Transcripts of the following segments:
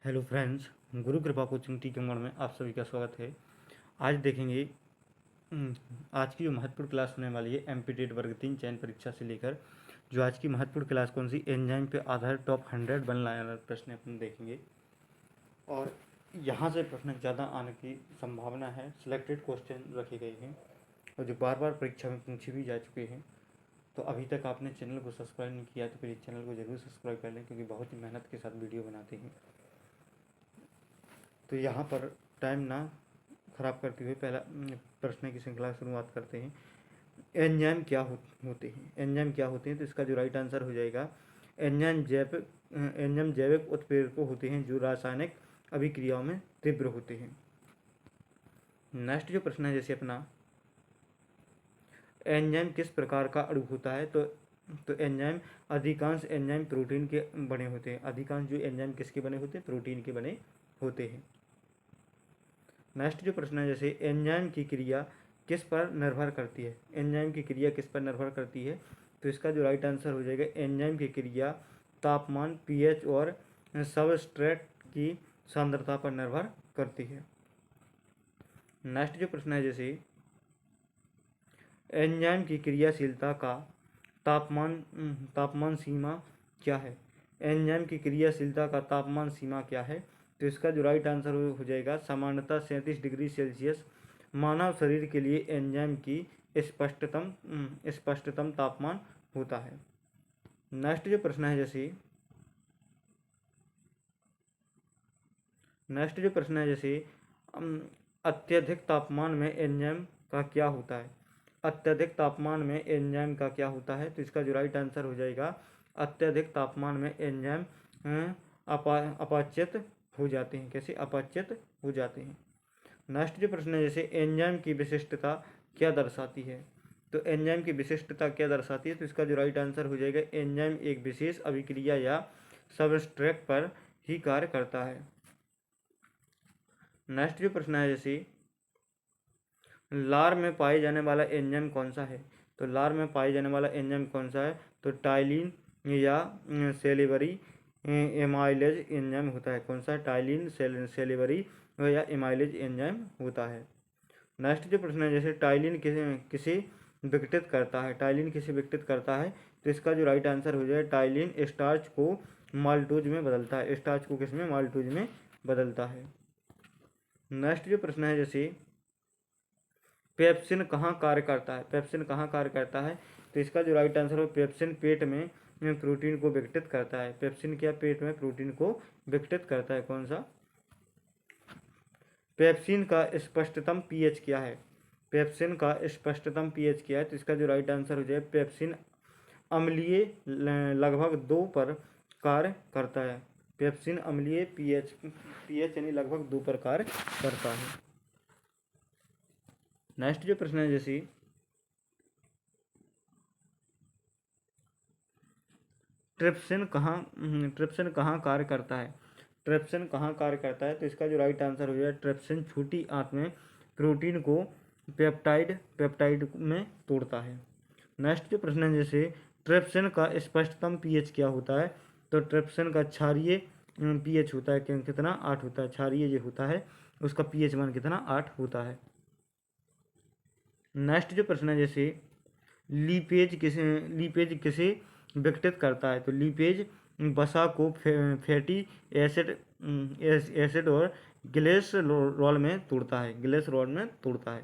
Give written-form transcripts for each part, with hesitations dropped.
Hello friends, गुरु कृपा coaching Tikamgarh में आप सभी का स्वागत है। आज देखेंगे आज की जो महत्वपूर्ण क्लास होने वाली है एमपी वर्ग 3 चयन परीक्षा से लेकर जो आज की महत्वपूर्ण क्लास कौन सी एंजाइम पे आधारित टॉप 100 वन लाइनर प्रश्न अपन देखेंगे। और यहाँ से प्रश्न ज़्यादा आने की संभावना है। सिलेक्टेड क्वेश्चन रखे गए हैं और जो बार बार परीक्षा में पूछे भी जा चुके हैं। तो अभी तक आपने चैनल को सब्सक्राइब नहीं किया तो प्लीज़ चैनल को ज़रूर सब्सक्राइब कर लें, क्योंकि बहुत ही मेहनत के साथ वीडियो बनाते हैं। तो यहाँ पर टाइम ना खराब करते हुए पहला प्रश्न की श्रृंखला शुरुआत करते हैं। एंजाइम क्या होते हैं? एंजाइम क्या होते हैं? तो इसका जो राइट आंसर हो जाएगा एंजाइम जैविक उत्प्रेरक होते हैं जो रासायनिक अभिक्रियाओं में तीव्र होते हैं। नेक्स्ट जो प्रश्न है जैसे अपना, एंजाइम किस प्रकार का अणु होता है? तो एंजाइम अधिकांश एंजाइम प्रोटीन के बने होते हैं। अधिकांश जो एंजाइम किसके बने होते हैं? प्रोटीन के बने होते हैं। नेक्स्ट जो प्रश्न है जैसे एंजाइम की क्रिया किस पर निर्भर करती है? एंजाइम की क्रिया किस पर निर्भर करती है? तो इसका जो राइट आंसर हो जाएगा एंजाइम की क्रिया तापमान, पीएच और सबस्ट्रेट की सांद्रता पर निर्भर करती है। नेक्स्ट जो प्रश्न है जैसे एंजाइम की क्रियाशीलता का तापमान सीमा क्या है? एंजाइम की क्रियाशीलता का तापमान सीमा क्या है? तो इसका जो राइट आंसर हो जाएगा सामान्यतः 37 डिग्री सेल्सियस मानव शरीर के लिए एंजाइम की स्पष्टतम तापमान होता है। नेक्स्ट जो प्रश्न है जैसे अत्यधिक तापमान में एंजाइम का क्या होता है? अत्यधिक तापमान में एंजाइम का क्या होता है? तो इसका जो राइट आंसर हो जाएगा अत्यधिक तापमान में एंजाइम अपचित हो जाते हैं। कैसे अपचित हो जाते हैं? नेक्स्ट जो प्रश्न है जैसे एंजाइम की विशिष्टता क्या दर्शाती है? तो एंजाइम की विशिष्टता क्या दर्शाती है? तो इसका जो राइट आंसर हो जाएगा एंजाइम एक विशेष अभिक्रिया या सबस्ट्रेट पर ही कार्य करता है। नेक्स्ट जो प्रश्न है जैसे लार में पाए जाने वाला एंजाइम कौन सा है? तो लार में पाए जाने वाला एंजाइम कौन सा है? तो टाइलिन या सेलिवरी एमाइलेज एंजाइम होता है। कौन सा? टाइलिन, सेलिवरी या एमाइलेज एंजाइम होता है। नेक्स्ट जो प्रश्न है जैसे टाइलिन किसे विघटित करता है? टाइलिन किसे विघटित करता है? तो इसका जो राइट आंसर हो जाए टाइलिन स्टार्च को माल्टोज में बदलता है। स्टार्च को किसमें? माल्टोज में बदलता है। नेक्स्ट जो प्रश्न है जैसे पेप्सिन कहाँ कार्य करता है? पेप्सिन कहाँ कार्य करता है? तो इसका जो राइट आंसर हो पेप्सिन पेट में प्रोटीन को विघटित करता है। पेप्सिन क्या पेट में प्रोटीन को विघटित करता है? कौन सा? पेप्सिन का स्पष्टतम पीएच क्या है? पेप्सिन का स्पष्टतम पीएच क्या है? तो इसका जो राइट आंसर हो जाए पेप्सिन अम्लीय लगभग 2 पर कार्य करता है। पेप्सिन अम्लीय पीएच यानी लगभग 2 पर कार्य करता है। नेक्स्ट जो प्रश्न है जैसे ट्रिप्सिन कहाँ कार्य करता है? ट्रिप्सिन कहाँ कार्य करता है? तो इसका जो राइट आंसर हो जाए ट्रिप्सिन छोटी आंत में प्रोटीन को पेप्टाइड में तोड़ता है। नेक्स्ट जो प्रश्न है जैसे ट्रिप्सिन का स्पष्टतम पीएच क्या होता है? तो ट्रिप्सिन का क्षारीय पीएच होता है कितना? 8 होता है। क्षारीय जो होता है उसका पीएच मान कितना? 8 होता है। नेक्स्ट जो प्रश्न है जैसे लीपेज किसे विघटित करता है? तो लीपेज वसा को फैटी एसिड और ग्लिसरॉल में तोड़ता है।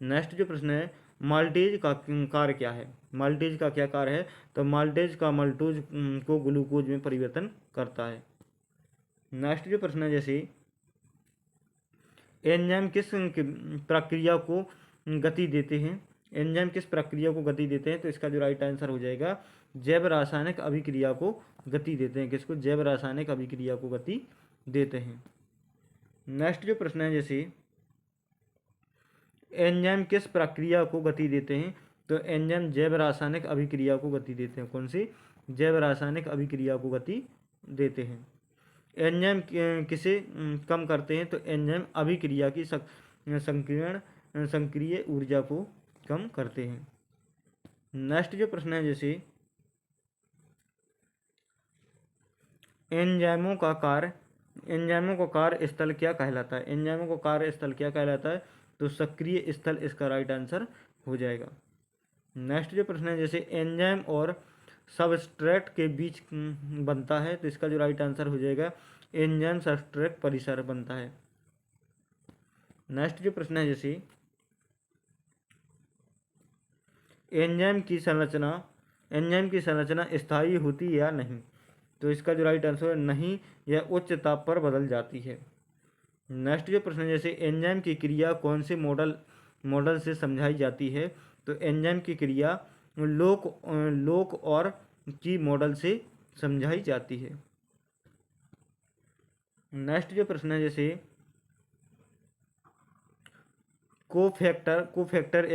नेक्स्ट जो प्रश्न है माल्टेज का कार्य क्या है? माल्टेज का क्या कार्य है? तो माल्टेज का माल्टोज को ग्लूकोज में परिवर्तन करता है। नेक्स्ट जो प्रश्न है जैसे एंजाइम किस प्रक्रिया को गति देते हैं? एंजाइम किस प्रक्रिया को गति देते हैं? तो इसका जो राइट आंसर हो जाएगा जैव रासायनिक अभिक्रिया को गति देते हैं। किसको? जैव रासायनिक अभिक्रिया को गति देते हैं। नेक्स्ट जो प्रश्न है जैसे एंजाइम किस प्रक्रिया को गति देते हैं? तो एंजाइम जैव रासायनिक अभिक्रिया को गति देते हैं। कौन सी? जैव रासायनिक अभिक्रिया को गति देते हैं। एंजाइम किसे कम करते हैं? तो एंजाइम अभिक्रिया की संक्रिय ऊर्जा को कम करते हैं। नेक्स्ट जो प्रश्न है जैसे एंजाइमों का कार्यस्थल क्या कहलाता है? एंजाइमों का कार्यस्थल क्या कहलाता है? तो सक्रिय स्थल इसका राइट आंसर हो जाएगा। नेक्स्ट जो प्रश्न है, जैसे एंजाइम और सबस्ट्रेट के बीच बनता है, तो इसका जो राइट आंसर हो जाएगा एंजाइम सबस्ट्रेट परिसर बनता है। नेक्स्ट जो प्रश्न है, जैसे एंजाइम की संरचना स्थायी होती है या नहीं? तो इसका जो राइट आंसर है नहीं, यह उच्च ताप पर बदल जाती है। नेक्स्ट जो प्रश्न है, जैसे एंजाइम की क्रिया कौन से मॉडल से समझाई जाती है? तो एंजाइम की क्रिया लोक और की मॉडल से समझाई जाती है। नेक्स्ट जो प्रश्न है, जैसे कोफैक्टर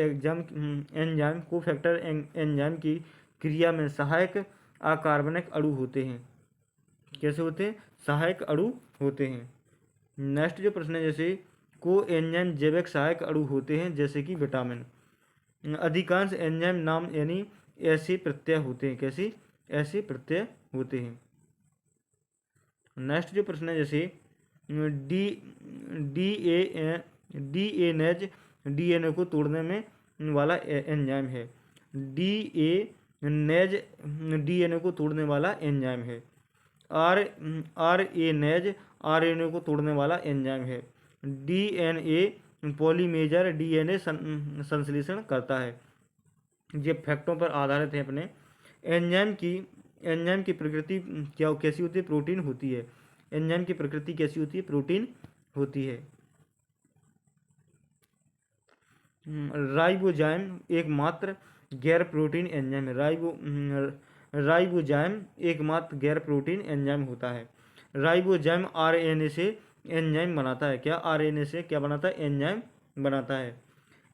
एंजाइम की क्रिया में सहायक अकार्बनिक अणु होते हैं। कैसे होते हैं? सहायक अणु होते हैं। नेक्स्ट जो प्रश्न है, जैसे को एंजाइम जैविक सहायक अणु होते हैं जैसे कि विटामिन। अधिकांश एंजाइम नाम यानी ऐसे प्रत्यय होते हैं। कैसे? ऐसे प्रत्यय होते हैं। नेक्स्ट जो प्रश्न है, जैसे डीएनए को तोड़ने में वाला एंजाइम है। डीएनए को तोड़ने वाला एंजाइम है। आरएनए को तोड़ने वाला एंजाइम है। डीएनए पॉलीमेजर डीएनए संश्लेषण करता है। ये फैक्टों पर आधारित है अपने। एंजाइम की प्रकृति कैसी होती है? प्रोटीन होती है। एंजाइम की प्रकृति कैसी होती है? प्रोटीन होती है। राइबोजाइम एकमात्र गैर प्रोटीन एंजाइम है। राइबोजाइम एकमात्र गैर प्रोटीन एंजाइम होता है। राइबोजाइम आरएनए से एंजाइम बनाता है। क्या? आरएनए से क्या बनाता है? एंजाइम बनाता है।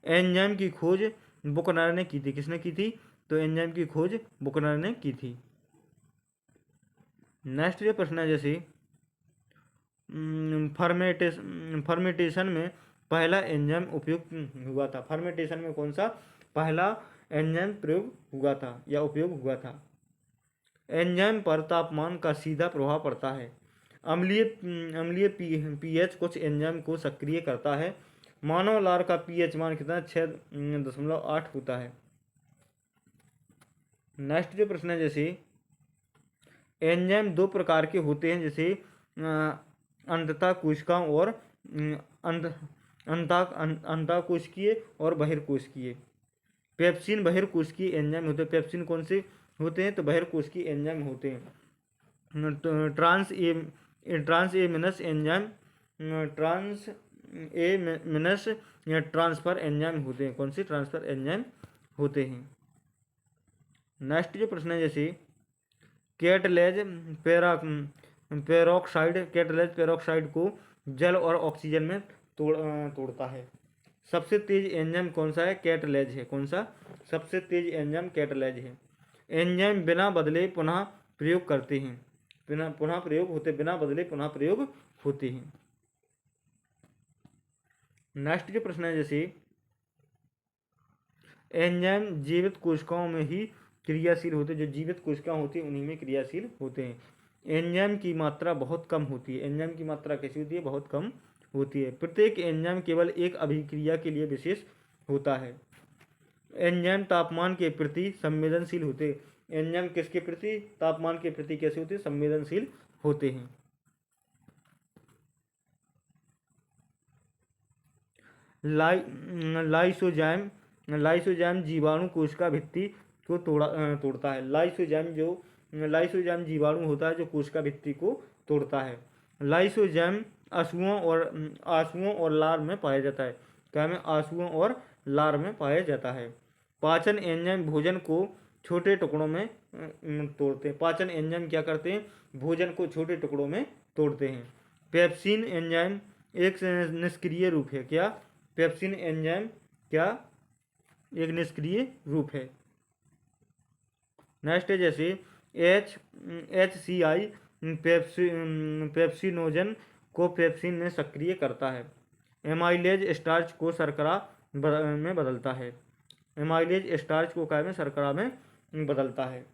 एंजाइम की खोज बुकनर ने की थी। किसने की थी? तो एंजाइम की खोज बुकनर ने की थी। नेक्स्ट जो प्रश्न है, जैसे फर्मेंटेशन में पहला एंजाइम उपयोग हुआ था। फर्मेंटेशन में कौन सा पहला एंजाइम प्रयोग हुआ था या उपयोग हुआ था? एंजाइम पर तापमान का सीधा प्रभाव पड़ता है। अम्लीय पीएच कुछ एंजाइम को सक्रिय करता है। मानव लार का पीएच मान कितना? 6.8 होता है। नेक्स्ट जो प्रश्न है, जैसे एंजाइम दो प्रकार के होते हैं, जैसे अंतः कोशिकाओं और अंतःकोशिकीय और बहिर्कोशिकीय। पेप्सिन बहिर्कोशिकीय एंजाइम होते हैं। पेप्सिन कौन से होते हैं? तो बहिर्कोशिकीय एंजाइम होते हैं। ट्रांस एमिनस एंजाइम या ट्रांसफर एंजाइम होते हैं। कौन से? ट्रांसफर एंजाइम होते हैं। नेक्स्ट जो प्रश्न है, जैसे कैटलेज पेरोक्साइड को जल और ऑक्सीजन में तोड़ता है। सबसे तेज एंजाइम कौन सा है? कैटलेज है। कौन सा? सबसे तेज एंजाइम कैटलेज है। एंजाइम बिना बदले पुनः प्रयोग करते हैं। बिना बदले पुनः प्रयोग होते हैं। नेक्स्ट जो प्रश्न है, जैसे एंजाइम जीवित कोशिकाओं में ही क्रियाशील होते हैं। जो जीवित कोशिकाएं होती हैं उन्हीं में क्रियाशील होते हैं। एंजाइम की मात्रा बहुत कम होती है। एंजाइम की मात्रा कैसी होती है? बहुत कम होती है। प्रत्येक एंजाइम केवल एक अभिक्रिया के लिए विशेष होता है। एंजाइम तापमान के प्रति संवेदनशील होते हैं। एंजाइम किसके प्रति? तापमान के प्रति कैसे होते हैं? संवेदनशील होते हैं। लाइसोजाइम जीवाणु कोशिका भित्ति को तोड़ता है। लाइसोजाइम जीवाणु होता है जो कोशिका भित्ति को तोड़ता है। लाइसोजाइम आंसुओं और लार में पाया जाता है। क्या में? आंसुओं और लार में पाया जाता है। पाचन एंजाइम भोजन को छोटे टुकड़ों में तोड़ते हैं। पाचन एंजाइम क्या करते हैं? भोजन को छोटे टुकड़ों में तोड़ते हैं। पेप्सिन एंजाइम एक निष्क्रिय रूप है। क्या? पेप्सिन एंजाइम क्या? एक निष्क्रिय रूप है। नेक्स्ट है, जैसे HCI पेप्सिनोजन को पेप्सिन में सक्रिय करता है। एमाइलेज स्टार्च को शर्करा में बदलता है। एमाइलेज स्टार्च को क्या में? शर्करा में बदलता है।